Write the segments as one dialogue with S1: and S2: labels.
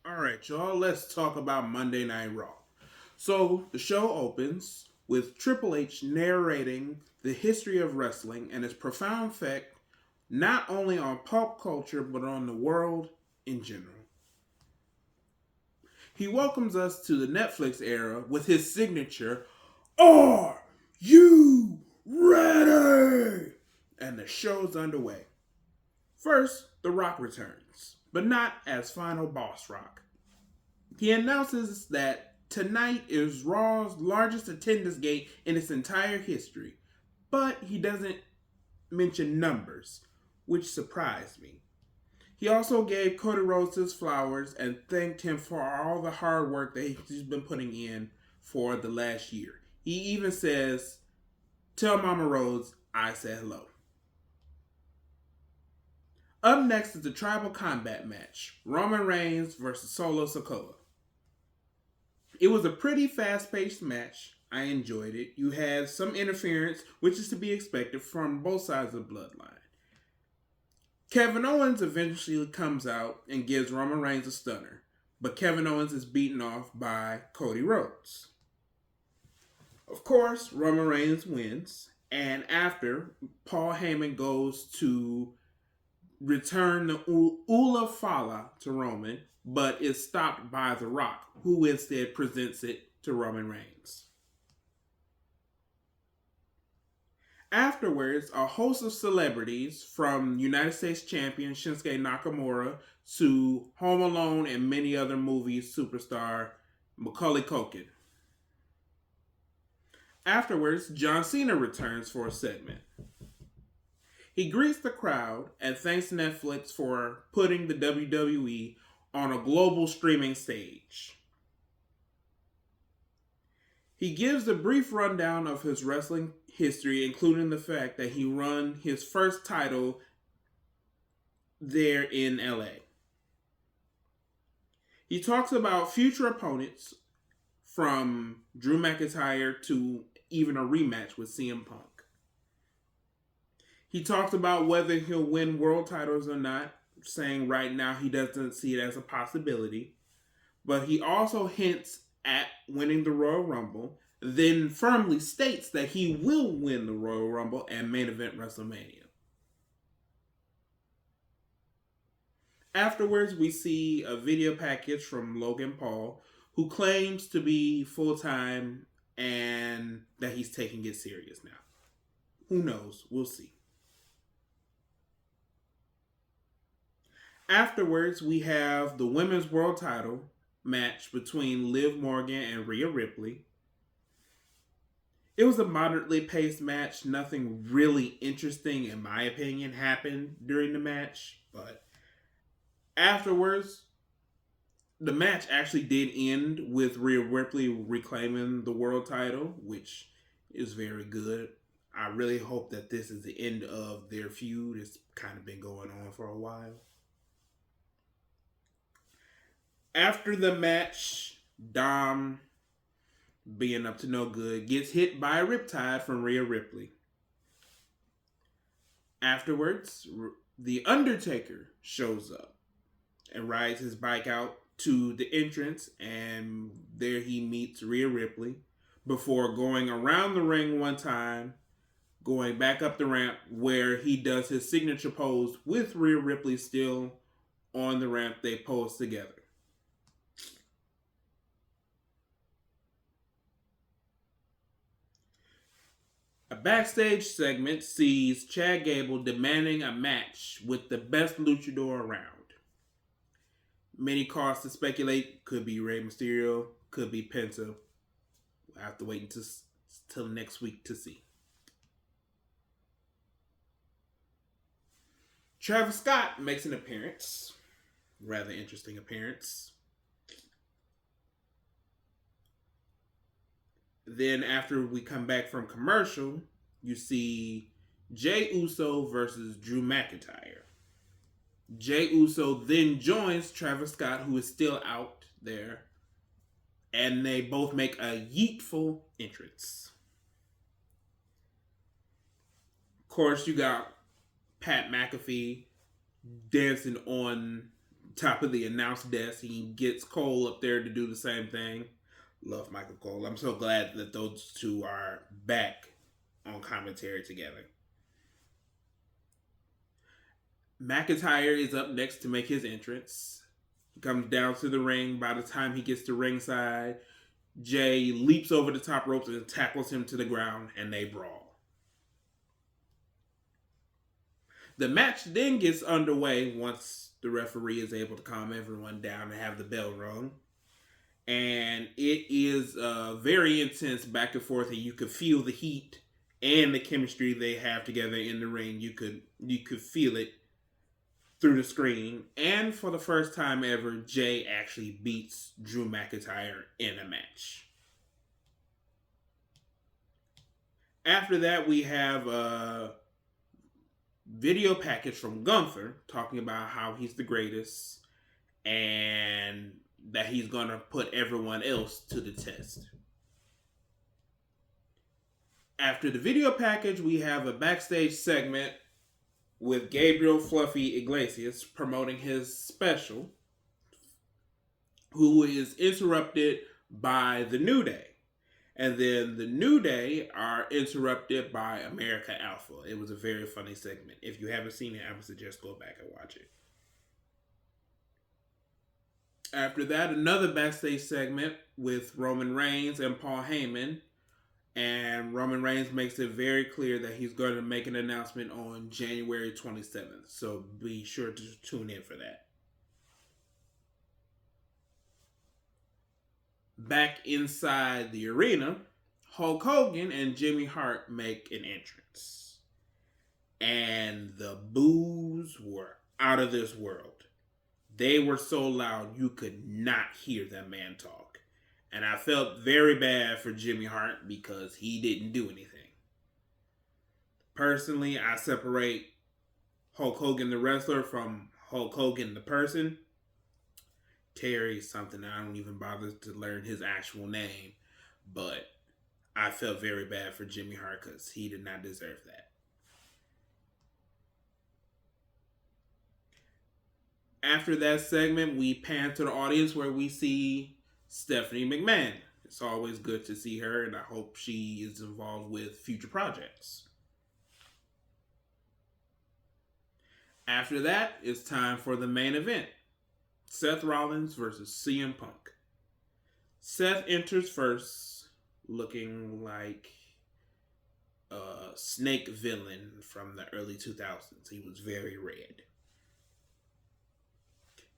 S1: All right, y'all, let's talk about Monday Night Raw. So, the show opens with Triple H narrating the history of wrestling and its profound effect not only on pop culture but on the world in general. He welcomes us to the Netflix era with his signature, Are you ready? And the show's underway. First, The Rock returns, but not as final boss Rock. He announces that tonight is Raw's largest attendance gate in its entire history, but he doesn't mention numbers, which surprised me. He also gave Cody Rhodes his flowers and thanked him for all the hard work that he's been putting in for the last year. He even says, Tell Mama Rhodes I said hello. Up next is the Tribal Combat match Roman Reigns versus Solo Sikoa. It was a pretty fast paced match. I enjoyed it. You had some interference, which is to be expected from both sides of the bloodline. Kevin Owens eventually comes out and gives Roman Reigns a stunner, but Kevin Owens is beaten off by Cody Rhodes. Of course, Roman Reigns wins, and after, Paul Heyman goes to return the Ula Fala to Roman, but is stopped by The Rock, who instead presents it to Roman Reigns. Afterwards, a host of celebrities from United States champion Shinsuke Nakamura to Home Alone and many other movies superstar Macaulay Culkin. Afterwards, John Cena returns for a segment. He greets the crowd and thanks Netflix for putting the WWE on a global streaming stage. He gives a brief rundown of his wrestling history, including the fact that he won his first title there in LA. He talks about future opponents from Drew McIntyre to even a rematch with CM Punk. He talks about whether he'll win world titles or not, saying right now he doesn't see it as a possibility. But he also hints at winning the Royal Rumble, then firmly states that he will win the Royal Rumble and main event WrestleMania. Afterwards, we see a video package from Logan Paul, who claims to be full-time and that he's taking it serious now. Who knows? We'll see. Afterwards, we have the women's world title match between Liv Morgan and Rhea Ripley. It was a moderately paced match. Nothing really interesting, in my opinion, happened during the match. But afterwards, the match actually did end with Rhea Ripley reclaiming the world title, which is very good. I really hope that this is the end of their feud. It's kind of been going on for a while. After the match, Dom, being up to no good, gets hit by a riptide from Rhea Ripley. Afterwards, The Undertaker shows up and rides his bike out to the entrance, and there he meets Rhea Ripley before going around the ring one time, going back up the ramp where he does his signature pose with Rhea Ripley still on the ramp. They pose together. A backstage segment sees Chad Gable demanding a match with the best luchador around. Many cause to speculate. Could be Rey Mysterio, could be Penta. We'll have to wait until next week to see. Travis Scott makes an appearance. Rather interesting appearance. Then after we come back from commercial, you see Jey Uso versus Drew McIntyre. Jey Uso then joins Travis Scott, who is still out there, and they both make a yeetful entrance. Of course, you got Pat McAfee dancing on top of the announce desk. He gets Cole up there to do the same thing. Love Michael Cole. I'm so glad that those two are back on commentary together. McIntyre is up next to make his entrance. He comes down to the ring. By the time he gets to ringside, Jay leaps over the top ropes and tackles him to the ground, and they brawl. The match then gets underway once the referee is able to calm everyone down and have the bell rung. And it is very intense back and forth, and you could feel the heat and the chemistry they have together in the ring. You could feel it through the screen. And for the first time ever, Jay actually beats Drew McIntyre in a match. After that, we have a video package from Gunther talking about how he's the greatest and that he's going to put everyone else to the test. After the video package, we have a backstage segment with Gabriel Fluffy Iglesias promoting his special, who is interrupted by the New Day. And then the New Day are interrupted by America Alpha. It was a very funny segment. If you haven't seen it, I would suggest go back and watch it. After that, another backstage segment with Roman Reigns and Paul Heyman. And Roman Reigns makes it very clear that he's going to make an announcement on January 27th. So be sure to tune in for that. Back inside the arena, Hulk Hogan and Jimmy Hart make an entrance. And the boos were out of this world. They were so loud you could not hear that man talk. And I felt very bad for Jimmy Hart because he didn't do anything. Personally, I separate Hulk Hogan the wrestler from Hulk Hogan the person. Terry is something I don't even bother to learn his actual name. But I felt very bad for Jimmy Hart because he did not deserve that. After that segment, we pan to the audience where we see Stephanie McMahon. It's always good to see her, and I hope she is involved with future projects. After that, it's time for the main event. Seth Rollins versus CM Punk. Seth enters first, looking like a snake villain from the early 2000s. He was very red.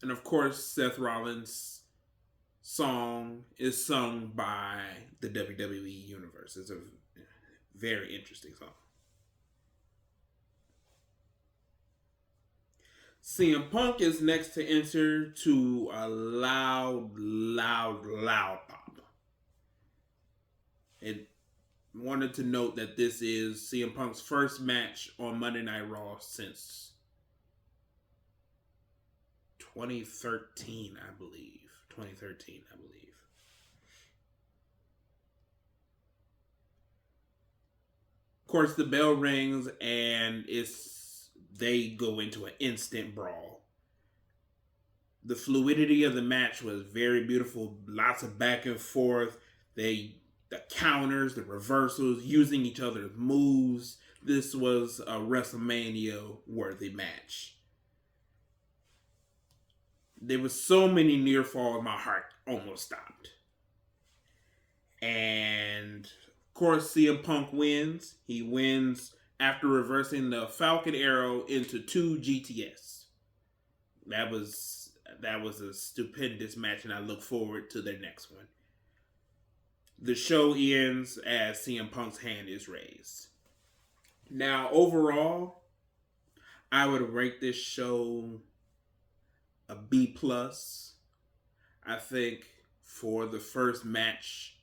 S1: And of course, Seth Rollins' song is sung by the WWE Universe. It's a very interesting song. CM Punk is next to enter to a loud pop. It wanted to note that this is CM Punk's first match on Monday Night Raw since 2013, I believe. Of course, the bell rings and they go into an instant brawl. The fluidity of the match was very beautiful. Lots of back and forth. The counters, the reversals, using each other's moves. This was a WrestleMania-worthy match. There was so many near falls, my heart almost stopped. And of course, CM Punk wins. He wins after reversing the Falcon Arrow into 2 GTS. That was a stupendous match, and I look forward to their next one. The show ends as CM Punk's hand is raised. Now, overall, I would rate this show a B+. I think for the first match,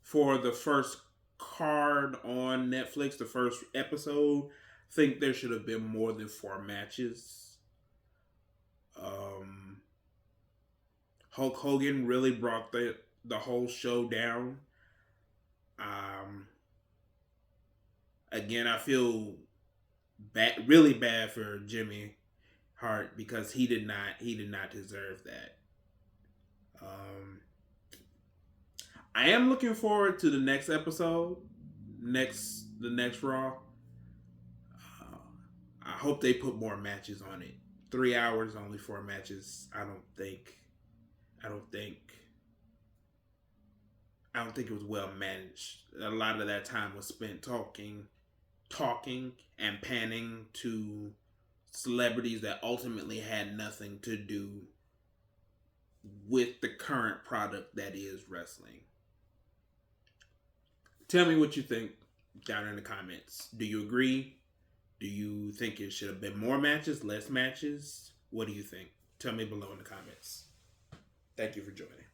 S1: for the first card on Netflix, the first episode, I think there should have been more than 4 matches. Hulk Hogan really brought the whole show down. Again, I feel really bad for Jimmy Hart because he did not deserve that. I am looking forward to the next episode, the next Raw. I hope they put more matches on it. 3 hours, only 4 matches. I don't think it was well managed. A lot of that time was spent talking, and panning to celebrities that ultimately had nothing to do with the current product that is wrestling. Tell me what you think down in the comments. Do you agree? Do you think it should have been more matches, less matches? What do you think? Tell me below in the comments. Thank you for joining.